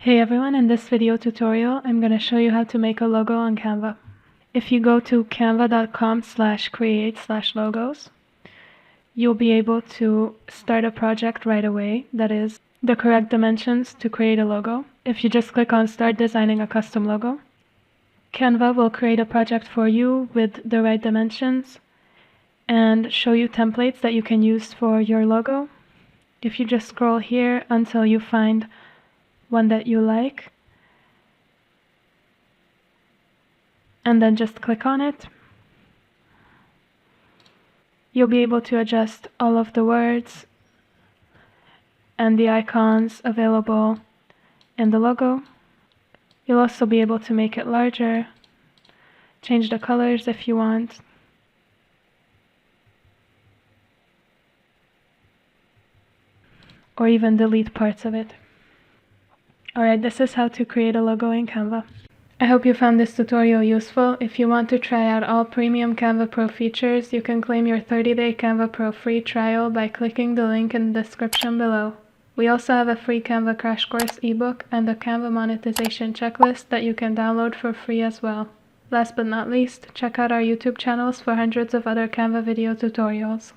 Hey everyone, in this video tutorial, I'm going to show you how to make a logo on Canva. If you go to canva.com/create/logos, you'll be able to start a project right away that is the correct dimensions to create a logo. If you just click on Start Designing a Custom Logo, Canva will create a project for you with the right dimensions and show you templates that you can use for your logo. If you just scroll here until you find one that you like, and then just click on it, you'll be able to adjust all of the words and the icons available in the logo. You'll also be able to make it larger, change the colors if you want, or even delete parts of it. Alright, this is how to create a logo in Canva. I hope you found this tutorial useful. If you want to try out all premium Canva Pro features, you can claim your 30-day Canva Pro free trial by clicking the link in the description below. We also have a free Canva crash course ebook and a Canva monetization checklist that you can download for free as well. Last but not least, check out our YouTube channels for hundreds of other Canva video tutorials.